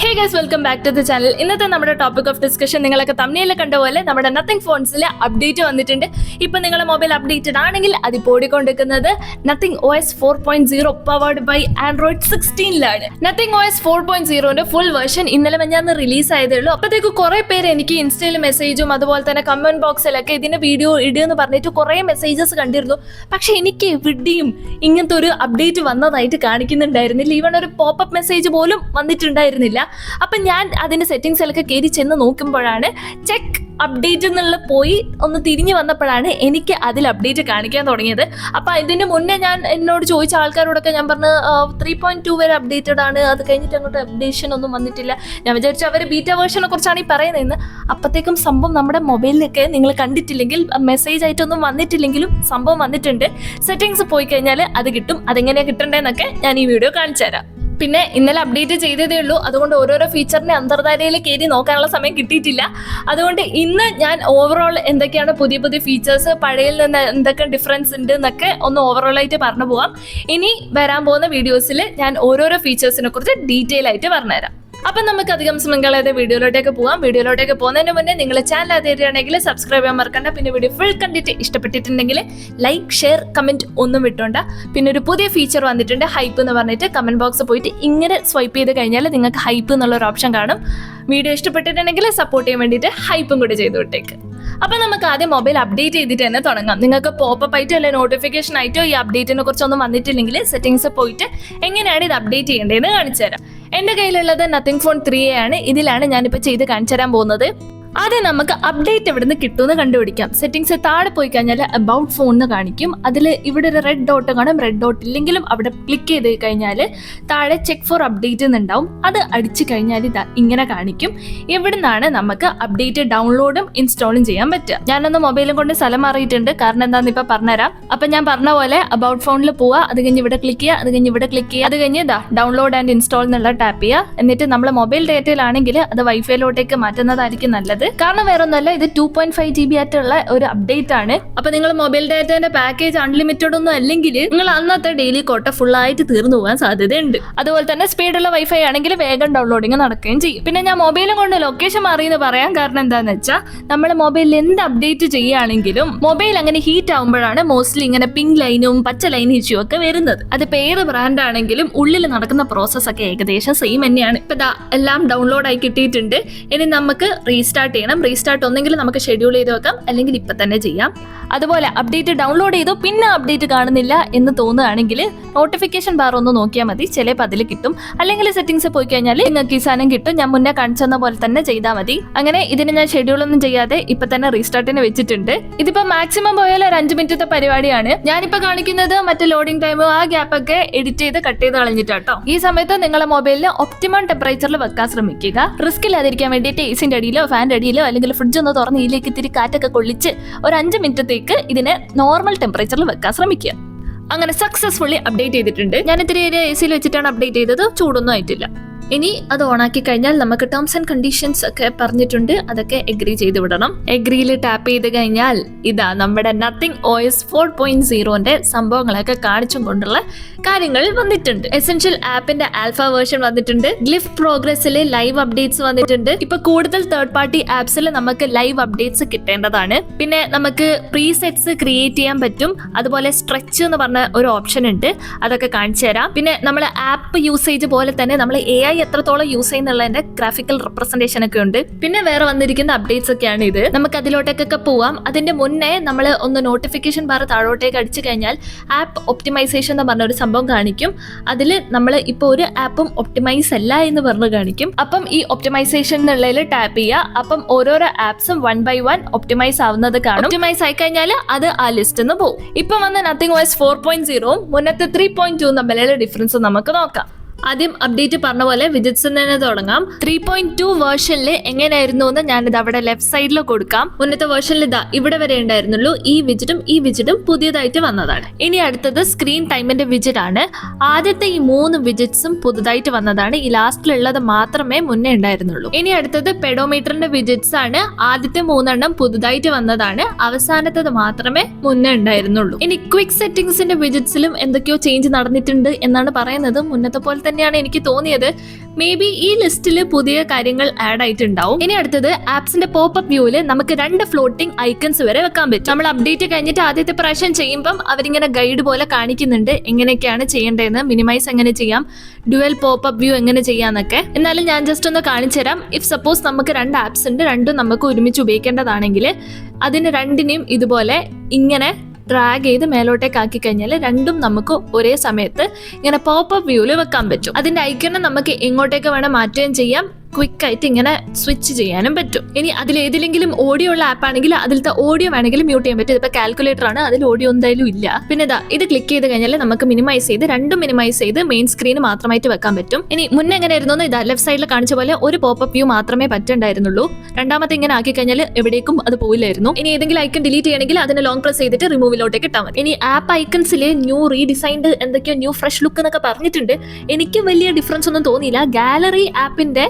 Hey guys, welcome back to the channel. ഇന്നത്തെ നമ്മുടെ topic of discussion നിങ്ങളൊക്കെ തമ്മിൽ കണ്ട പോലെ നമ്മുടെ നത്തിങ് ഫോൺസിൽ അപ്ഡേറ്റ് വന്നിട്ടുണ്ട്. ഇപ്പൊ നിങ്ങളുടെ മൊബൈൽ അപ്ഡേറ്റഡ് ആണെങ്കിൽ അതിപ്പോൾ ഓടിക്കൊണ്ടിരിക്കുന്നത് nothing OS 4.0 powered by Android 16 nothing OS 4.0ന്റെ ഫുൾ വേർഷൻ ഇന്നലെ മെഞ്ഞാന്ന് റിലീസ് ആയതേ ഉള്ളൂ. അപ്പോഴത്തേക്ക് കുറെ പേര് എനിക്ക് ഇൻസ്റ്റയിൽ മെസ്സേജും അതുപോലെ തന്നെ കമന്റ് ബോക്സിലൊക്കെ ഇതിന്റെ വീഡിയോ ഇടുമെന്ന് പറഞ്ഞിട്ട് കുറെ മെസ്സേജസ് കണ്ടിരുന്നു. പക്ഷെ എനിക്ക് എവിടെയും ഇങ്ങനത്തെ ഒരു അപ്ഡേറ്റ് വന്നതായിട്ട് കാണിക്കുന്നുണ്ടായിരുന്നില്ല. ഈവൺ ഒരു പോപ്പപ്പ് മെസ്സേജ് പോലും വന്നിട്ടുണ്ടായിരുന്നില്ല. അപ്പം ഞാൻ അതിന്റെ സെറ്റിംഗ്സിലൊക്കെ കയറി ചെന്ന് നോക്കുമ്പോഴാണ് ചെക്ക് അപ്ഡേറ്റ് എന്നുള്ള പോയി ഒന്ന് തിരിഞ്ഞു വന്നപ്പോഴാണ് എനിക്ക് അതിൽ അപ്ഡേറ്റ് കാണിക്കാൻ തുടങ്ങിയത്. അപ്പം ഇതിന് മുന്നേ ഞാൻ എന്നോട് ചോദിച്ച ആൾക്കാരോടൊക്കെ ഞാൻ പറഞ്ഞ് 3.2 വരെ അപ്ഡേറ്റഡ് ആണ്, അത് കഴിഞ്ഞിട്ട് അങ്ങോട്ട് അപ്ഡേഷൻ ഒന്നും വന്നിട്ടില്ല. ഞാൻ വിചാരിച്ചു അവർ ബീറ്റ വേർഷനെ കുറിച്ചാണ് ഈ പറയുന്നതെന്ന്. അപ്പോഴത്തേക്കും സംഭവം നമ്മുടെ മൊബൈലിലൊക്കെ നിങ്ങൾ കണ്ടിട്ടില്ലെങ്കിൽ മെസ്സേജ് ആയിട്ടൊന്നും വന്നിട്ടില്ലെങ്കിലും സംഭവം വന്നിട്ടുണ്ട്. സെറ്റിംഗ്സ് പോയി കഴിഞ്ഞാൽ അത് കിട്ടും. അതെങ്ങനെയാണ് കിട്ടേണ്ടതെന്നൊക്കെ ഞാൻ ഈ വീഡിയോ കാണിച്ചു തരാം. പിന്നെ ഇന്നലെ അപ്ഡേറ്റ് ചെയ്തതേ ഉള്ളൂ, അതുകൊണ്ട് ഓരോരോ ഫീച്ചറിന്റെ അന്തർധാരയിൽ കയറി നോക്കാനുള്ള സമയം കിട്ടിയിട്ടില്ല. അതുകൊണ്ട് ഇന്ന് ഞാൻ ഓവറോൾ എന്തൊക്കെയാണ് പുതിയ പുതിയ ഫീച്ചേഴ്സ്, പഴയയിൽ നിന്ന് എന്തൊക്കെ ഡിഫറൻസ് ഉണ്ട് എന്നൊക്കെ ഒന്ന് ഓവറോൾ ആയിട്ട് പറഞ്ഞു പോവാം. ഇനി വരാൻ പോകുന്ന വീഡിയോസിൽ ഞാൻ ഓരോരോ ഫീച്ചേഴ്സിനെ കുറിച്ച് ഡീറ്റെയിൽ ആയിട്ട് പറഞ്ഞുതരാം. അപ്പം നമുക്ക് അധികം സമയങ്ങളായിട്ട് വീഡിയോയിലോട്ടേക്ക് പോകാം. വീഡിയോയിലോട്ടേക്ക് പോകുന്നതിന് മുന്നേ നിങ്ങൾ ചാനൽ ആദ്യമാണെങ്കിൽ സബ്സ്ക്രൈബ് ചെയ്യാൻ മറക്കണ്ട. പിന്നെ വീഡിയോ ഫുൾ കണ്ടിട്ട് ഇഷ്ടപ്പെട്ടിട്ടുണ്ടെങ്കിൽ ലൈക്ക്, ഷെയർ, കമന്റ് ഒന്നും വിട്ടോണ്ട. പിന്നെ ഒരു പുതിയ ഫീച്ചർ വന്നിട്ടുണ്ട്, ഹൈപ്പ് എന്ന് പറഞ്ഞിട്ട്. കമന്റ് ബോക്സ് പോയിട്ട് ഇങ്ങനെ സ്വൈപ്പ് ചെയ്ത് കഴിഞ്ഞാൽ നിങ്ങൾക്ക് ഹൈപ്പ് എന്നുള്ളൊരു ഓപ്ഷൻ കാണും. വീഡിയോ ഇഷ്ടപ്പെട്ടിട്ടുണ്ടെങ്കിൽ സപ്പോർട്ട് ചെയ്യാൻ വേണ്ടിയിട്ട് ഹൈപ്പും കൂടി ചെയ്തു വിട്ടേക്ക്. അപ്പം നമുക്ക് ആദ്യം മൊബൈൽ അപ്ഡേറ്റ് ചെയ്തിട്ട് തന്നെ തുടങ്ങാം. നിങ്ങൾക്ക് പോപ്പപ്പ് ആയിട്ടോ അല്ലെങ്കിൽ നോട്ടിഫിക്കേഷൻ ആയിട്ടോ ഈ അപ്ഡേറ്റിനെ കുറിച്ചൊന്നും വന്നിട്ടില്ലെങ്കിൽ സെറ്റിംഗ്സ് പോയിട്ട് എങ്ങനെയാണ് ഇത് അപ്ഡേറ്റ് ചെയ്യേണ്ടതെന്ന് കാണിച്ചു തരാം. എൻ്റെ കയ്യിലുള്ളത് നത്തിങ് ഫോൺ 3A ആണ്. ഇതിലാണ് ഞാനിപ്പോൾ ചെയ്ത് കാണിച്ചു തരാൻ പോകുന്നത്. ആദ്യം നമുക്ക് അപ്ഡേറ്റ് എവിടെ നിന്ന് കിട്ടുമെന്ന് കണ്ടുപിടിക്കാം. സെറ്റിംഗ്സ് താഴെ പോയി കഴിഞ്ഞാൽ അബൌട്ട് ഫോൺ എന്ന് കാണിക്കും. അതിൽ ഇവിടെ ഒരു റെഡ് ഡോട്ട് കാണും. റെഡ് ഡോട്ട് ഇല്ലെങ്കിലും അവിടെ ക്ലിക്ക് ചെയ്ത് കഴിഞ്ഞാൽ താഴെ ചെക്ക് ഫോർ അപ്ഡേറ്റ് എന്നുണ്ടാവും. അത് അടിച്ചു കഴിഞ്ഞാൽ ഇതാ ഇങ്ങനെ കാണിക്കും. ഇവിടെ നിന്നാണ് നമുക്ക് അപ്ഡേറ്റ് ഡൗൺലോഡും ഇൻസ്റ്റാളും ചെയ്യാൻ പറ്റുക. ഞാനൊന്ന് മൊബൈലും കൊണ്ട് സ്ഥലം മാറിയിട്ടുണ്ട്, കാരണം എന്താണെന്ന് ഇപ്പം പറഞ്ഞുതരാം. അപ്പം ഞാൻ പറഞ്ഞ പോലെ അബൌട്ട് ഫോണിൽ പോവുക, അത് കഴിഞ്ഞ് ഇവിടെ ക്ലിക്ക് ചെയ്യുക, അത് കഴിഞ്ഞ് ഇവിടെ ക്ലിക്ക് ചെയ്യുക, അത് കഴിഞ്ഞ് ഇതാ ഡൗൺലോഡ് ആൻഡ് ഇൻസ്റ്റാൾ എന്നുള്ള ടാപ്പ് ചെയ്യുക. എന്നിട്ട് നമ്മൾ മൊബൈൽ ഡേറ്റയിലാണെങ്കിൽ അത് വൈഫൈയിലോട്ടേക്ക് മാറ്റുന്നതായിരിക്കും നല്ലത്. കാരണം വേറെ ഒന്നല്ല, ഇത് 2.5 GB ആയിട്ടുള്ള ഒരു അപ്ഡേറ്റ് ആണ്. അപ്പൊ നിങ്ങൾ മൊബൈൽ ഡാറ്റയുടെ പാക്കേജ് അൺലിമിറ്റഡ് ഒന്നും അല്ലെങ്കിൽ നിങ്ങൾ അന്നത്തെ ഡെയിലി കോട്ട ഫുൾ ആയിട്ട് തീർന്നു പോകാൻ സാധ്യതയുണ്ട്. അതുപോലെ തന്നെ സ്പീഡുള്ള വൈഫൈ ആണെങ്കിൽ വേഗം ഡൗൺലോഡിങ് നടക്കുകയും ചെയ്യും. പിന്നെ ഞാൻ മൊബൈലും കൊണ്ട് ലൊക്കേഷൻ മാറിയെന്ന് പറയാൻ കാരണം എന്താന്ന് വെച്ചാൽ നമ്മൾ മൊബൈലിൽ എന്ത് അപ്ഡേറ്റ് ചെയ്യുകയാണെങ്കിലും മൊബൈൽ അങ്ങനെ ഹീറ്റ് ആകുമ്പോഴാണ് മോസ്റ്റ്ലി ഇങ്ങനെ പിങ്ക് ലൈനും പച്ച ലൈൻ ഇഷ്യൂ ഒക്കെ വരുന്നത്. അതിപ്പോ ഏത് ബ്രാൻഡ് ആണെങ്കിലും ഉള്ളിൽ നടക്കുന്ന പ്രോസസ് ഒക്കെ ഏകദേശം സെയിം തന്നെയാണ്. ഇപ്പൊ എല്ലാം ഡൗൺലോഡ് ആയി കിട്ടിയിട്ടുണ്ട്. ഇനി നമുക്ക് റീസ്റ്റാർട്ട് ചെയ്യണം. റീസ്റ്റാർട്ട് ഒന്നെങ്കിൽ നമുക്ക് ഷെഡ്യൂൾ ചെയ്ത് വെക്കാം, അല്ലെങ്കിൽ ഇപ്പം തന്നെ ചെയ്യാം. അതുപോലെ അപ്ഡേറ്റ് ഡൗൺലോഡ് ചെയ്തു പിന്നെ അപ്ഡേറ്റ് കാണുന്നില്ല എന്ന് തോന്നുകയാണെങ്കിൽ നോട്ടിഫിക്കേഷൻ ബാർ ഒന്ന് നോക്കിയാൽ മതി, ചിലപ്പോൾ അതിൽ കിട്ടും. അല്ലെങ്കിൽ സെറ്റിംഗ്സ് പോയി കഴിഞ്ഞാൽ നിങ്ങൾക്ക് ഈ സാധനം കിട്ടും. ഞാൻ മുന്നേ കാണിച്ചെന്ന പോലെ തന്നെ ചെയ്താൽ മതി. അങ്ങനെ ഇതിന് ഞാൻ ഷെഡ്യൂൾ ഒന്നും ചെയ്യാതെ ഇപ്പൊ തന്നെ റീസ്റ്റാർട്ടിന് വെച്ചിട്ടുണ്ട്. ഇതിപ്പോ മാക്സിമം പോയാൽ ഒരു 5 മിനിറ്റത്തെ പരിപാടിയാണ്. ഞാനിപ്പോ കാണിക്കുന്നത് മറ്റേ ലോഡിംഗ് ടൈം ആ ഗ്യാപ്പ് ഒക്കെ എഡിറ്റ് ചെയ്ത് കട്ട് ചെയ്ത് കളഞ്ഞിട്ടാട്ടോ. ഈ സമയത്ത് നിങ്ങളെ മൊബൈലിൽ ഒപ്റ്റിമം ടെമ്പറേച്ചറിൽ വെക്കാൻ ശ്രമിക്കുക. റിസ്ക് ഇല്ലാതിരിക്കാൻ വേണ്ടിയിട്ട് എസിന്റെ അടിയിലോ ഫാൻ്റെ അടിയിലോ അല്ലെങ്കിൽ ഫ്രിഡ്ജ് ഒന്ന് തുറന്ന് ഇതിലേക്ക് ഇത്തിരി കാറ്റൊക്കെ കൊള്ളിച്ച് ഒരു 5 മിനിറ്റത്തേക്ക് ഇതിനെ നോർമൽ ടെമ്പറേച്ചറിൽ വെക്കാൻ ശ്രമിക്കുക. അങ്ങനെ സക്സസ്ഫുള്ളി അപ്ഡേറ്റ് ചെയ്തിട്ടുണ്ട്. ഞാൻ ഇത്തിരി AC വെച്ചിട്ടാണ് അപ്ഡേറ്റ് ചെയ്തത്, ചൂടൊന്നും ആയിട്ടില്ല. ഇനി അത് ഓണാക്കി കഴിഞ്ഞാൽ നമുക്ക് ടേംസ് ആൻഡ് കണ്ടീഷൻസ് ഒക്കെ പറഞ്ഞിട്ടുണ്ട്, അതൊക്കെ എഗ്രി ചെയ്ത് വിടണം. എഗ്രിയിൽ ടാപ്പ് ചെയ്ത് കഴിഞ്ഞാൽ ഇതാ നമ്മുടെ നത്തിങ് OS 4.0ന്റെ സംഭവങ്ങളൊക്കെ കാണിച്ചും കൊണ്ടുള്ള കാര്യങ്ങൾ വന്നിട്ടുണ്ട്. എസെൻഷ്യൽ ആപ്പിന്റെ ആൽഫ വേർഷൻ വന്നിട്ടുണ്ട്. ഗ്ലിഫ് പ്രോഗ്രസ്സിൽ ലൈവ് അപ്ഡേറ്റ്സ് വന്നിട്ടുണ്ട്. ഇപ്പൊ കൂടുതൽ തേർഡ് പാർട്ടി ആപ്സിൽ നമുക്ക് ലൈവ് അപ്ഡേറ്റ്സ് കിട്ടേണ്ടതാണ്. പിന്നെ നമുക്ക് പ്രീസെറ്റ്സ് ക്രിയേറ്റ് ചെയ്യാൻ പറ്റും. അതുപോലെ സ്ട്രെച്ച് എന്ന് പറഞ്ഞ ഒരു ഓപ്ഷൻ ഉണ്ട്, അതൊക്കെ കാണിച്ചു തരാം. പിന്നെ നമ്മൾ ആപ്പ് യൂസേജ് പോലെ തന്നെ നമ്മൾ AI എത്രത്തോളം യൂസ് ചെയ്യുന്നുള്ളതിന്റെ ഗ്രാഫിക്കൽ റെപ്രസെന്റേഷൻ ഒക്കെ ഉണ്ട്. പിന്നെ വേറെ വന്നിരിക്കുന്ന അപ്ഡേറ്റ്സ് ഒക്കെയാണ് ഇത്. നമുക്ക് അതിലോട്ടേക്കൊക്കെ പോവാം. അതിന്റെ മുന്നേ നമ്മൾ ഒന്ന് നോട്ടിഫിക്കേഷൻ ബാർ താഴോട്ടേക്ക് അടിച്ചു കഴിഞ്ഞാൽ ആപ്പ് ഒപ്റ്റിമൈസേഷൻ എന്ന് പറഞ്ഞ ഒരു സംഭവം കാണിക്കും. അതിൽ നമ്മൾ ഇപ്പോൾ ഒരു ആപ്പും ഒപ്റ്റിമൈസ് അല്ല എന്ന് പറഞ്ഞ് കാണിക്കും. അപ്പം ഈ ഒപ്റ്റിമൈസേഷൻ എന്നുള്ളതിൽ ടാപ്പ് ചെയ്യുക. അപ്പം ഓരോരോ ആപ്സും 1 by 1 ഒപ്റ്റിമൈസ് ആവുന്നത് കാണും. ഒപ്റ്റിമൈസ് ആയി കഴിഞ്ഞാൽ അത് ആ ലിസ്റ്റ് നിന്ന് പോകും. ഇപ്പൊ വന്ന നത്തിങ് OS 4.0 മുന്നത്തെ 3.2 തമ്മിലുള്ള ഡിഫറൻസ് നമുക്ക് നോക്കാം. ആദ്യം അപ്ഡേറ്റ് പറഞ്ഞ പോലെ വിജിറ്റ്സ് തന്നെ തുടങ്ങാം. 3.2 വേർഷനിൽ എങ്ങനെയായിരുന്നു എന്ന് ഞാനിത് അവിടെ ലെഫ്റ്റ് സൈഡിൽ കൊടുക്കാം. മുന്നത്തെ വേർഷനിൽ ഇതാ ഇവിടെ വരെ ഉണ്ടായിരുന്നുള്ളൂ. ഈ വിജിറ്റും പുതിയതായിട്ട് വന്നതാണ്. ഇനി അടുത്തത് സ്ക്രീൻ ടൈമിന്റെ വിജിറ്റ് ആണ്. ആദ്യത്തെ ഈ 3 വിജിറ്റ്സും പുതുതായിട്ട് വന്നതാണ്. ഈ ലാസ്റ്റിലുള്ളത് മാത്രമേ മുന്നേ ഉണ്ടായിരുന്നുള്ളൂ. ഇനി അടുത്തത് പെഡോമീറ്ററിന്റെ വിജിറ്റ്സ് ആണ്. ആദ്യത്തെ 3 എണ്ണം പുതുതായിട്ട് വന്നതാണ്. അവസാനത്തത് മാത്രമേ മുന്നേ ഉണ്ടായിരുന്നുള്ളൂ. ഇനി ക്വിക്ക് സെറ്റിംഗ്സിന്റെ വിജിറ്റ്സിലും എന്തൊക്കെയോ ചേഞ്ച് നടന്നിട്ടുണ്ട് എന്നാണ് പറയുന്നത്. മുന്നത്തെ പോലെ തന്നെയാണ് എനിക്ക് തോന്നിയത്. മേ ബി ഈ ലിസ്റ്റിൽ പുതിയ കാര്യങ്ങൾ ആഡ് ആയിട്ടുണ്ടാവും. ഇനി അടുത്തത് ആപ്സിന്റെ പോപ്പപ്പ് വ്യൂവിൽ നമുക്ക് 2 ഫ്ലോട്ടിംഗ് ഐക്കൺസ് വരെ വെക്കാൻ പറ്റും. നമ്മൾ അപ്ഡേറ്റ് കഴിഞ്ഞിട്ട് ആദ്യത്തെ പ്രാവശ്യം ചെയ്യുമ്പം അവരിങ്ങനെ ഗൈഡ് പോലെ കാണിക്കുന്നുണ്ട് എങ്ങനെയൊക്കെയാണ് ചെയ്യേണ്ടതെന്ന്, മിനിമൈസ് എങ്ങനെ ചെയ്യാം, ഡ്യുവൽ പോപ്പപ്പ് വ്യൂ എങ്ങനെ ചെയ്യാന്നൊക്കെ. എന്നാലും ഞാൻ ജസ്റ്റ് ഒന്ന് കാണിച്ചു തരാം. ഇഫ് സപ്പോസ് നമുക്ക് 2 ആപ്സ് ഉണ്ട്, രണ്ടും നമുക്ക് ഒരുമിച്ച് ഉപയോഗിക്കേണ്ടതാണെങ്കിൽ അതിന് രണ്ടിനെയും ഇതുപോലെ ഇങ്ങനെ ഡ്രാഗ് ചെയ്ത് മേലോട്ടേക്ക് ആക്കി കഴിഞ്ഞാൽ രണ്ടും നമുക്ക് ഒരേ സമയത്ത് ഇങ്ങനെ പോപ്പപ്പ് വ്യൂവിൽ വെക്കാൻ പറ്റും. അതിന്റെ ഐക്കണ് നമുക്ക് എങ്ങോട്ടേക്ക് വേണം മാറ്റുകയും ചെയ്യാം, ക്വിക്ക് ആയിട്ട് ഇങ്ങനെ സ്വിച്ച് ചെയ്യാനും പറ്റും. ഇനി അതിൽ ഏതിലെങ്കിലും ഓഡിയോ ഉള്ള ആപ്പ് ആണെങ്കിൽ അതിലത്തെ ഓഡിയോ വേണമെങ്കിലും മ്യൂട്ട് ചെയ്യാൻ പറ്റും. ഇപ്പൊ കാൽക്കുലേറ്റർ ആണ്, അതിൽ ഓഡിയോ എന്തായാലും ഇല്ല. പിന്നെ ഇത് ക്ലിക്ക് ചെയ്ത് കഴിഞ്ഞാൽ നമുക്ക് മിനിമൈസ് ചെയ്ത് രണ്ടും മിനിമൈസ് ചെയ്ത് മെയിൻ സ്ക്രീൻ മാത്രമായിട്ട് വെക്കാൻ പറ്റും. ഇനി മുന്നേ എങ്ങനെ ആയിരുന്നു, ലെഫ്റ്റ് സൈഡിൽ കാണിച്ച പോലെ ഒരു പോപ്പപ്പ് വ്യൂ മാത്രമേ പറ്റുണ്ടായിരുന്നുള്ളൂ. രണ്ടാമത്തെ ഇങ്ങനെ ആക്കി കഴിഞ്ഞാൽ എവിടേക്കും അത് പോയില്ലായിരുന്നു. ഇനി ഏതെങ്കിലും ഐക്കൺ ഡിലീറ്റ് ചെയ്യണമെങ്കിൽ അതിന് ലോങ് പ്രസ് ചെയ്തിട്ട് റിമൂവിലോട്ടേക്ക് ഇട്ടാൽ മതി. ഇനി ആപ്പ് ഐക്കൺസിൽ ന്യൂ റീഡിസൈൻഡ് എന്തൊക്കെയോ ന്യൂ ഫ്രഷ് ലുക്ക് എന്നൊക്കെ പറഞ്ഞിട്ടുണ്ട്. എനിക്ക് വലിയ ഡിഫറൻസ് ഒന്നും തോന്നിയില്ല. ഗാലറി ആപ്പിന്റെ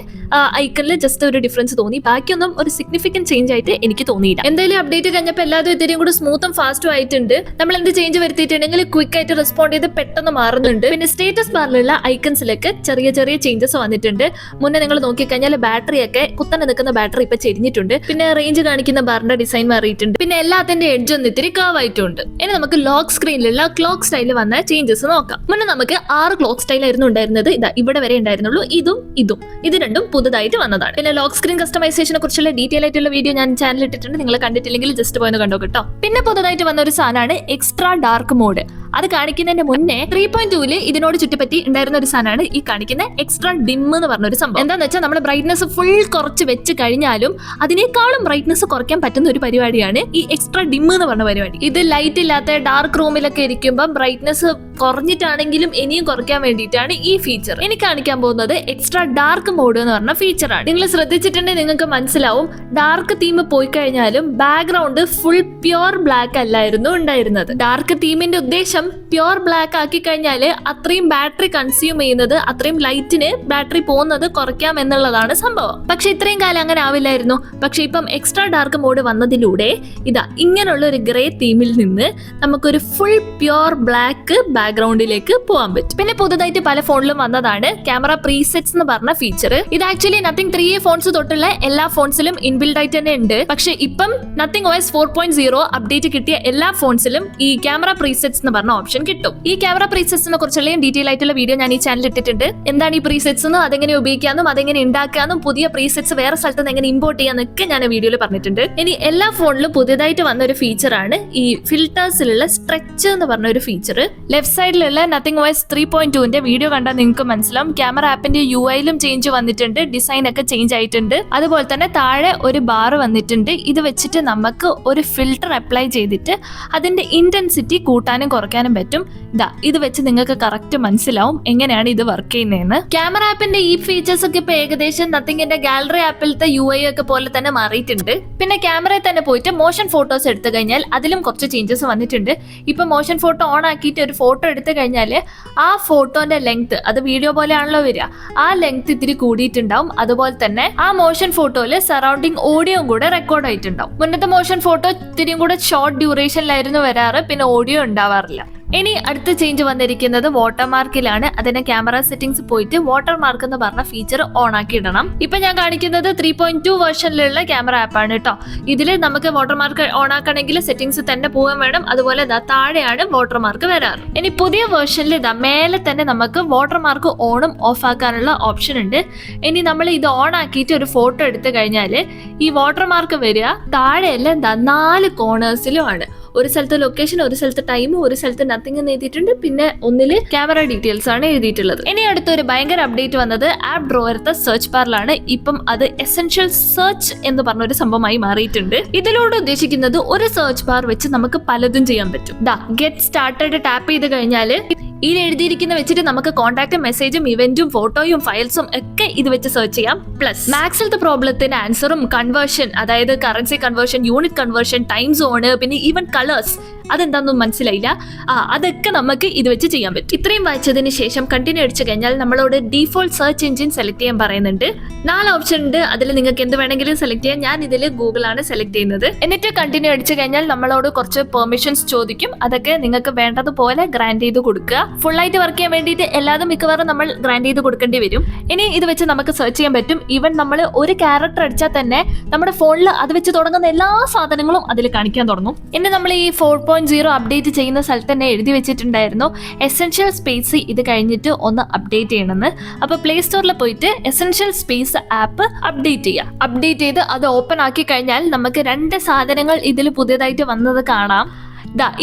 ഐക്കണിൽ ജസ്റ്റ് ഒരു ഡിഫറൻസ് തോന്നി, ബാക്കിയൊന്നും ഒരു സിഗ്നിഫിക്കന്റ് ചേഞ്ച് ആയിട്ട് എനിക്ക് തോന്നിയില്ല. എന്തായാലും അപ്ഡേറ്റ് കഴിഞ്ഞപ്പോൾ എല്ലാതും ഇത്തിരിയും കൂടി സ്മൂത്തും ഫാസ്റ്റും ആയിട്ടുണ്ട്. നമ്മൾ എന്ത് ചേഞ്ച് വരുത്തിയിട്ടുണ്ടെങ്കിൽ ക്വിക്ക് ആയിട്ട് റെസ്പോണ്ട് ചെയ്ത് പെട്ടെന്ന് മാറുന്നുണ്ട്. പിന്നെ സ്റ്റേറ്റസ് ബാറിലുള്ള ഐക്കൺസിലൊക്കെ ചെറിയ ചെറിയ ചേഞ്ചസ് വന്നിട്ടുണ്ട്. മുന്നേ നിങ്ങൾ നോക്കിക്കഴിഞ്ഞാൽ ബാറ്ററി ഒക്കെ കുത്തനെ നിൽക്കുന്ന ബാറ്ററി ഇപ്പൊ ചെരിഞ്ഞിട്ടുണ്ട്. പിന്നെ റേഞ്ച് കാണിക്കുന്ന ബാറിന്റെ ഡിസൈൻ മാറിയിട്ടുണ്ട്. പിന്നെ എല്ലാത്തിന്റെ എഡ്ജ് ഒന്ന് ഇത്തിരി കർവ് ആയിട്ടുണ്ട്. ഇനി നമുക്ക് ലോക്ക് സ്ക്രീനിലുള്ള ക്ലോക്ക് സ്റ്റൈലിൽ വന്ന ചേഞ്ചസ് നോക്കാം. മുന്നേ നമുക്ക് 6 ക്ലോക്ക് സ്റ്റൈൽ ആയിരുന്നു ഉണ്ടായിരുന്നത്. ഇവിടെ വരെ ഉണ്ടായിരുന്നുള്ളൂ. ഇതും ഇത് രണ്ടും പുതുതായിട്ട് വന്നതാണ്. പിന്നെ ലോക്ക് സ്ക്രീൻ കസ്റ്റമൈസേഷനെ കുറിച്ചുള്ള ഡീറ്റെയിൽ ആയിട്ടുള്ള വീഡിയോ ഞാൻ ചാനൽ ഇട്ടിട്ടുണ്ട്. നിങ്ങൾ കണ്ടിട്ടില്ലെങ്കിൽ ജസ്റ്റ് പോയി കണ്ടോ കേട്ടോ. പിന്നെ പുതുതായിട്ട് വന്ന ഒരു സാധനമാണ് എക്സ്ട്രാ ഡാർക്ക് മോഡ്. അത് കാണിക്കുന്നതിന്റെ മുന്നേ 3.2 ഇതിനോട് ചുറ്റിപ്പറ്റി ഉണ്ടായിരുന്ന ഒരു സാധനമാണ് ഈ കാണിക്കുന്ന എക്സ്ട്രാ ഡിം എന്ന് പറഞ്ഞ ഒരു സംഭവം. എന്താന്ന് വെച്ചാൽ നമ്മുടെ ബ്രൈറ്റ്നസ് ഫുൾ കുറച്ച് വെച്ച് കഴിഞ്ഞാലും അതിനേക്കാളും ബ്രൈറ്റ്നസ് കുറയ്ക്കാൻ പറ്റുന്ന ഒരു പരിപാടിയാണ് ഈ എക്സ്ട്രാ ഡിം എന്ന് പറഞ്ഞ പരിപാടി. ഇത് ലൈറ്റ് ഇല്ലാത്ത ഡാർക്ക് റൂമിലൊക്കെ ഇരിക്കുമ്പോൾ ബ്രൈറ്റ്നസ് കുറഞ്ഞിട്ടാണെങ്കിലും ഇനിയും കുറയ്ക്കാൻ വേണ്ടിയിട്ടാണ് ഈ ഫീച്ചർ. ഇനി കാണിക്കാൻ പോകുന്നത് എക്സ്ട്രാ ഡാർക്ക് മോഡ് എന്ന് പറഞ്ഞ ഫീച്ചറാണ്. നിങ്ങൾ ശ്രദ്ധിച്ചിട്ടുണ്ടെങ്കിൽ നിങ്ങൾക്ക് മനസ്സിലാവും, ഡാർക്ക് തീം പോയി കഴിഞ്ഞാലും ബാക്ക്ഗ്രൗണ്ട് ഫുൾ പ്യോർ ബ്ലാക്ക് അല്ലായിരുന്നു ഉണ്ടായിരുന്നത്. ഡാർക്ക് തീമിന്റെ ഉദ്ദേശം പ്യോർ ബ്ലാക്ക് ആക്കി കഴിഞ്ഞാൽ അത്രയും ബാറ്ററി കൺസ്യൂം ചെയ്യുന്നത്, അത്രയും ലൈറ്റിന് ബാറ്ററി പോകുന്നത് കുറയ്ക്കാം എന്നുള്ളതാണ് സംഭവം. പക്ഷെ ഇത്രയും കാലം അങ്ങനെ ആവില്ലായിരുന്നു. പക്ഷെ ഇപ്പം എക്സ്ട്രാ ഡാർക്ക് മോഡ് വന്നതിലൂടെ ഇങ്ങനെയുള്ള ഒരു ഗ്രേ തീമിൽ നിന്ന് നമുക്കൊരു ഫുൾ പ്യോർ ബ്ലാക്ക് ബാക്ക്ഗ്രൗണ്ടിലേക്ക് പോകാൻ പറ്റും. പിന്നെ പുതുതായിട്ട് പല ഫോണിലും വന്നതാണ് ക്യാമറ പ്രീസെറ്റ്സ് എന്ന് പറഞ്ഞ ഫീച്ചർ. ഇത് ആക്ച്വലി നത്തിങ് 3A ഫോൺസ് തൊട്ടുള്ള എല്ലാ ഫോൺസിലും ഇൻബിൽഡ് ആയിട്ട് തന്നെ ഉണ്ട്. പക്ഷെ ഇപ്പം നത്തിങ് OS 4.0 അപ്ഡേറ്റ് കിട്ടിയ എല്ലാ ഫോൺസിലും ഈ ക്യാമറ പ്രീസെറ്റ്സ് എന്ന് പറഞ്ഞ ഓപ്ഷൻ കിട്ടും. ഈ ക്യാമറ പ്രീസെറ്റ്സിനെ കുറിച്ചുള്ള ഡീറ്റെയിൽ ആയിട്ടുള്ള വീഡിയോ ഞാൻ ഈ ചാനൽ ഇട്ടിട്ടുണ്ട്. എന്താണ് ഈ പ്രീസെറ്റ്സ് എന്നും അതെങ്ങനെ ഉപയോഗിക്കാനും അതെങ്ങനെ ഉണ്ടാക്കാനും പുതിയ പ്രീസെറ്റ്സ് വേറെ സ്ഥലത്ത് നിന്ന് എങ്ങനെ ഇമ്പോർട്ട് ചെയ്യാന്നൊക്കെ ഞാൻ വീഡിയോയിൽ പറഞ്ഞിട്ടുണ്ട്. ഇനി എല്ലാ ഫോണിലും പുതിയതായിട്ട് വന്ന ഒരു ഫീച്ചറാണ് ഈ ഫിൽറ്റേഴ്സിലുള്ള സ്ട്രെച്ച് എന്ന് പറഞ്ഞ ഒരു ഫീച്ചർ. ലെഫ്റ്റ് സൈഡിലുള്ള നത്തിങ് OS 3.2 വീഡിയോ കണ്ടാൽ നിങ്ങൾക്ക് മനസ്സിലാവും. ക്യാമറ ആപ്പിന്റെ UIയിലും ചേഞ്ച് വന്നിട്ടുണ്ട്, ഡിസൈൻ ഒക്കെ ചേഞ്ച് ആയിട്ടുണ്ട്. അതുപോലെ തന്നെ താഴെ ഒരു ബാർ വന്നിട്ടുണ്ട്. ഇത് വെച്ചിട്ട് നമുക്ക് ഒരു ഫിൽറ്റർ അപ്ലൈ ചെയ്തിട്ട് അതിന്റെ ഇന്റൻസിറ്റി കൂട്ടാനും കുറയ്ക്കാനും പറ്റും. ഇത് വെച്ച് നിങ്ങൾക്ക് കറക്റ്റ് മനസ്സിലാവും എങ്ങനെയാണ് ഇത് വർക്ക് ചെയ്യുന്നതെന്ന്. ക്യാമറ ആപ്പിന്റെ ഈ ഫീച്ചേഴ്സ് ഒക്കെ ഇപ്പൊ ഏകദേശം നത്തിങ്ങിന്റെ ഗാലറി ആപ്പിലത്തെ UI ഒക്കെ പോലെ തന്നെ മാറിയിട്ടുണ്ട്. പിന്നെ ക്യാമറയിൽ തന്നെ പോയിട്ട് മോഷൻ ഫോട്ടോസ് എടുത്തു കഴിഞ്ഞാൽ അതിലും കുറച്ച് ചേഞ്ചസ് വന്നിട്ടുണ്ട്. ഇപ്പൊ മോഷൻ ഫോട്ടോ ഓൺ ആക്കിയിട്ട് ഒരു ഫോട്ടോ എടുത്തു കഴിഞ്ഞാൽ ആ ഫോട്ടോന്റെ ലെങ്ത്, അത് വീഡിയോ പോലെയാണല്ലോ വരിക, ആ ലെങ്ത് ഇത്തിരി കൂടിയിട്ടുണ്ടാവും. അതുപോലെ തന്നെ ആ മോഷൻ ഫോട്ടോയില് സറൗണ്ടിങ് ഓഡിയോ കൂടെ റെക്കോർഡ് ആയിട്ടുണ്ടാവും. മുന്നത്തെ മോഷൻ ഫോട്ടോ ഇത്തിരിയും കൂടെ ഷോർട്ട് ഡ്യൂറേഷനിലായിരുന്നു വരാറ്, പിന്നെ ഓഡിയോ ഉണ്ടാവാറില്ല. ഇനി അടുത്ത ചേഞ്ച് വന്നിരിക്കുന്നത് വാട്ടർമാർക്കിലാണ്. അതിന്റെ ക്യാമറ സെറ്റിംഗ്സ് പോയിട്ട് വാട്ടർമാർക്ക് എന്ന് പറഞ്ഞ ഫീച്ചർ ഓൺ ആക്കി ഇടണം. ഇപ്പൊ ഞാൻ കാണിക്കുന്നത് 3.2 വേർഷനിലുള്ള ക്യാമറ ആപ്പാണ് കേട്ടോ. ഇതിൽ നമുക്ക് വാട്ടർമാർക്ക് ഓൺ ആക്കണമെങ്കിൽ സെറ്റിംഗ്സ് തന്നെ പോകാൻ വേണം. അതുപോലെ താഴെയാണ് വാട്ടർമാർക്ക് വരാറ്. ഇനി പുതിയ വേർഷനിൽ മേലെ തന്നെ നമുക്ക് വാട്ടർമാർക്ക് ഓണും ഓഫ് ആക്കാനുള്ള ഓപ്ഷൻ ഉണ്ട്. ഇനി നമ്മൾ ഇത് ഓൺ ആക്കിയിട്ട് ഒരു ഫോട്ടോ എടുത്തു കഴിഞ്ഞാൽ ഈ വാട്ടർമാർക്ക് വരിക താഴെയല്ല 4 കോർണേഴ്സിലും ആണ്. ഒരു സ്ഥലത്ത് ലൊക്കേഷൻ, ഒരു സ്ഥലത്ത് ടൈം, ഒരു സ്ഥലത്ത് നത്തിങ് എന്ന് എഴുതിയിട്ടുണ്ട്. പിന്നെ ഒന്നില് ക്യാമറ ഡീറ്റെയിൽസ് ആണ് എഴുതിയിട്ടുള്ളത്. ഇനി അടുത്തൊരു ഭയങ്കര അപ്ഡേറ്റ് വന്നത് ആപ്പ് ഡ്രോയറത്തെ സെർച്ച് ബാറിലാണ്. ഇപ്പം അത് എസെൻഷ്യൽ സെർച്ച് എന്ന് പറഞ്ഞൊരു സംഭവമായി മാറിയിട്ടുണ്ട്. ഇതിലൂടെ ഉദ്ദേശിക്കുന്നത് ഒരു സെർച്ച് ബാർ വെച്ച് നമുക്ക് പലതും ചെയ്യാൻ പറ്റും. ഗെറ്റ് സ്റ്റാർട്ടഡ് ടാപ്പ് ചെയ്ത് കഴിഞ്ഞാല് ഈ എഴുതിയിരിക്കുന്ന വെച്ചിട്ട് നമുക്ക് കോൺടാക്ട് മെസ്സേജും ഇവന്റും ഫോട്ടോയും ഫയൽസും ഒക്കെ ഇത് വെച്ച് സെർച്ച് ചെയ്യാം. പ്ലസ് മാക്സിലത്തെ പ്രോബ്ലത്തിന്റെ ആൻസറും കൺവേർഷൻ, അതായത് currency conversion, unit conversion, time zone, പിന്നെ ഈവൻ കളേഴ്സ് അതെന്താണെന്നും മനസ്സിലായില്ല. അതൊക്കെ നമുക്ക് ഇത് വെച്ച് ചെയ്യാൻ പറ്റും. ഇത്രയും വായിച്ചതിന് ശേഷം കണ്ടിന്യൂ അടിച്ചു കഴിഞ്ഞാൽ നമ്മളോട് ഡീഫോൾട്ട് സെർച്ച് എഞ്ചിൻ സെലക്ട് ചെയ്യാൻ പറയുന്നുണ്ട്. 4 ഓപ്ഷൻ ഉണ്ട്, അതിൽ നിങ്ങൾക്ക് എന്ത് വേണമെങ്കിലും സെലക്ട് ചെയ്യാം. ഞാൻ ഇതിൽ ഗൂഗിൾ ആണ് സെലക്ട് ചെയ്യുന്നത്. എന്നിട്ട് കണ്ടിന്യൂ അടിച്ചു കഴിഞ്ഞാൽ നമ്മളോട് കുറച്ച് പെർമിഷൻസ് ചോദിക്കും. അതൊക്കെ നിങ്ങൾക്ക് വേണ്ടതുപോലെ ഗ്രാൻഡ് ചെയ്ത് കൊടുക്കുക. ഫുൾ ആയിട്ട് വർക്ക് ചെയ്യാൻ വേണ്ടിയിട്ട് എല്ലാതും മിക്കവാറും നമ്മൾ ഗ്രാൻഡ് ചെയ്ത് കൊടുക്കേണ്ടി വരും. ഇനി ഇത് വെച്ച് നമുക്ക് സെർച്ച് ചെയ്യാൻ പറ്റും. ഈവൻ നമ്മൾ ഒരു ക്യാരക്ടർ അടിച്ചാൽ തന്നെ നമ്മുടെ ഫോണിൽ അത് വെച്ച് തുടങ്ങുന്ന എല്ലാ സാധനങ്ങളും അതിൽ കാണിക്കാൻ തുടങ്ങും. ഇനി നമ്മൾ ഈ 4.0 അപ്ഡേറ്റ് ചെയ്യുന്ന സ്ഥലത്ത് തന്നെ എഴുതി വെച്ചിട്ടുണ്ടായിരുന്നു എസെൻഷ്യൽ സ്പേസ് ഇത് കഴിഞ്ഞിട്ട് ഒന്ന് അപ്ഡേറ്റ് ചെയ്യണമെന്ന്. അപ്പോൾ പ്ലേ സ്റ്റോറിൽ പോയിട്ട് എസെൻഷ്യൽ സ്പേസ് ആപ്പ് അപ്ഡേറ്റ് ചെയ്യുക. അപ്ഡേറ്റ് ചെയ്ത് അത് ഓപ്പൺ ആക്കി കഴിഞ്ഞാൽ നമുക്ക് 2 സാധനങ്ങൾ ഇതിൽ പുതിയതായിട്ട് വന്നത് കാണാം.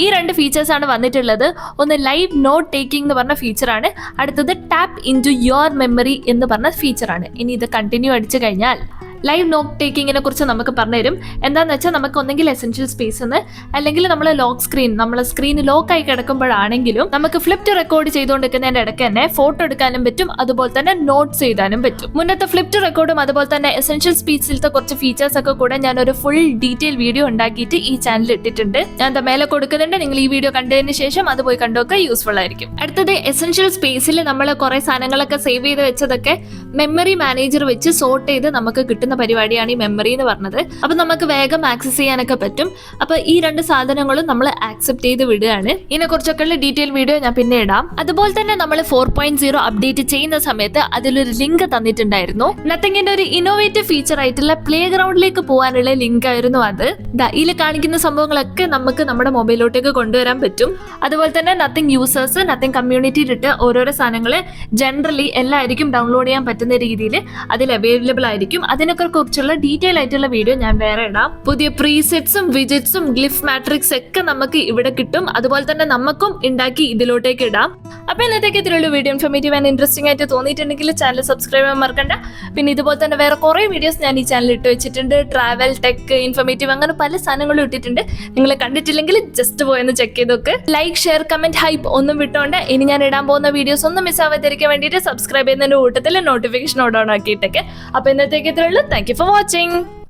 ഈ 2 ഫീച്ചേഴ്സ് ആണ് വന്നിട്ടുള്ളത്. ഒന്ന് ലൈവ് നോട്ട് ടേക്കിംഗ് എന്ന് പറഞ്ഞ ഫീച്ചറാണ്, അടുത്തത് tap into your memory എന്ന് പറഞ്ഞ ഫീച്ചറാണ്. ഇനി ഇത് കണ്ടിന്യൂ അടിച്ചു കഴിഞ്ഞാൽ ലൈവ് നോട്ട് ടേക്കിങ്ങിനെ കുറിച്ച് നമുക്ക് പറഞ്ഞുതരും. എന്താണെന്ന് വെച്ചാൽ നമുക്ക് ഒന്നെങ്കിൽ എസെൻഷ്യൽ സ്പേസ് എന്ന്, അല്ലെങ്കിൽ നമ്മൾ ലോക്ക് സ്ക്രീൻ, നമ്മളെ സ്ക്രീൻ ലോക്കായി കിടക്കുമ്പോഴാണെങ്കിലും നമുക്ക് ഫ്ലിപ്പ് ടു റെക്കോർഡ് ചെയ്തുകൊണ്ടിരിക്കുന്നതിന്റെ ഇടയ്ക്ക് തന്നെ ഫോട്ടോ എടുക്കാനും പറ്റും, അതുപോലെ തന്നെ നോട്ട്സ് എഴുതാനും പറ്റും. മുന്നത്തെ ഫ്ലിപ്പ് ടു റെക്കോർഡും അതുപോലെ തന്നെ എസെൻഷ്യൽ സ്പീച്ചിലത്തെ കുറച്ച് ഫീച്ചേഴ്സ് ഒക്കെ കൂടെ ഞാനൊരു ഫുൾ ഡീറ്റെയിൽ വീഡിയോ ഉണ്ടാക്കിയിട്ട് ഈ ചാനലിൽ ഇട്ടിട്ടുണ്ട്. ഞാൻ മേലെ കൊടുക്കുന്നുണ്ട്. നിങ്ങൾ ഈ വീഡിയോ കണ്ടതിന് ശേഷം അത് പോയി കണ്ടൊക്കെ യൂസ്ഫുൾ ആയിരിക്കും. അടുത്തത് എസെൻഷ്യൽ സ്പേസിൽ നമ്മൾ കുറെ സാധനങ്ങളൊക്കെ സേവ് ചെയ്ത് വെച്ചതൊക്കെ മെമ്മറി മാനേജർ വെച്ച് സോർട്ട് ചെയ്ത് നമുക്ക് കിട്ടുന്ന പരിപാടിയാണ് ഈ മെമ്മറി എന്ന് പറഞ്ഞത്. അപ്പൊ നമുക്ക് വേഗം ആക്സസ് ചെയ്യാനൊക്കെ പറ്റും. അപ്പൊ ഈ 2 സാധനങ്ങളും നമ്മൾ ആക്സെപ്റ്റ് ചെയ്ത് വിടുകയാണ്. ഇതിനെ കുറിച്ചൊക്കെയുള്ള ഡീറ്റെയിൽ വീഡിയോ ഞാൻ പിന്നെ ഇടാം. അതുപോലെ തന്നെ നമ്മൾ 4.0 അപ്ഡേറ്റ് ചെയ്യുന്ന സമയത്ത് അതിലൊരു ലിങ്ക് തന്നിട്ടുണ്ടായിരുന്നു. നത്തിങ്ങിന്റെ ഒരു ഇന്നോവേറ്റീവ് ഫീച്ചർ ആയിട്ടുള്ള പ്ലേ ഗ്രൗണ്ടിലേക്ക് പോകാനുള്ള ലിങ്ക് ആയിരുന്നു അത്. ഇതിൽ കാണിക്കുന്ന സംഭവങ്ങളൊക്കെ നമുക്ക് നമ്മുടെ മൊബൈലിലോട്ടേക്ക് കൊണ്ടുവരാൻ പറ്റും. അതുപോലെ തന്നെ നത്തിങ് യൂസേഴ്സ് നത്തിങ് കമ്മ്യൂണിറ്റിയിലിട്ട് ഓരോരോ സാധനങ്ങൾ ജനറലി എല്ലാവർക്കും ഡൗൺലോഡ് ചെയ്യാൻ പറ്റുന്ന രീതിയിൽ അതിൽ അവൈലബിൾ ആയിരിക്കും. അതിനൊക്കെ കുറിച്ചുള്ള ഡീറ്റെയിൽ ആയിട്ടുള്ള വീഡിയോ ഞാൻ വേറെ ഇടാം. പുതിയ പ്രീസെറ്റ്സും വിജിറ്റ്സും ഗ്ലിഫ് മാട്രിക്സ് ഒക്കെ നമുക്ക് ഇവിടെ കിട്ടും. അതുപോലെ തന്നെ നമുക്കും ഉണ്ടാക്കി ഇതിലോട്ടേക്ക് ഇടാം. അപ്പൊ ഇന്നത്തേക്ക് ഇതിലുള്ള വീഡിയോ ഇൻഫോർമേറ്റീവ് ആൻഡ് ഇൻട്രസ്റ്റിംഗ് ആയിട്ട് തോന്നിയിട്ടുണ്ടെങ്കിൽ ചാനൽ സബ്സ്ക്രൈബ് ചെയ്യാൻ മറക്കണ്ട. പിന്നെ ഇതുപോലെ തന്നെ വേറെ കുറെ വീഡിയോസ് ഞാൻ ഈ ചാനലിൽ ഇട്ട് വെച്ചിട്ടുണ്ട്. ട്രാവൽ, ടെക്, ഇൻഫോർമേറ്റീവ്, അങ്ങനെ പല സാധനങ്ങളും ഇട്ടിട്ടുണ്ട്. നിങ്ങൾ കണ്ടിട്ടില്ലെങ്കിൽ ജസ്റ്റ് പോയെന്ന് ചെക്ക് ചെയ്തൊക്കെ. ലൈക്ക്, ഷെയർ, കമന്റ്, ഹൈപ്പ് ഒന്നും വിട്ടോണ്ട് ഇനി ഞാൻ ഇടാൻ പോകുന്ന വീഡിയോസ് ഒന്നും മിസ് ആവാതിരിക്കാൻ വേണ്ടിയിട്ട് സബ്സ്ക്രൈബ് ചെയ്യുന്നതിന്റെ കൂട്ടത്തിൽ നോട്ടിഫിക്കേഷൻ ഓൺ ആക്കിയിട്ടൊക്കെ. അപ്പൊ ഇന്നത്തേക്ക് ഇതിലുള്ള താങ്ക് യു ഫോർ വാച്ചിങ്.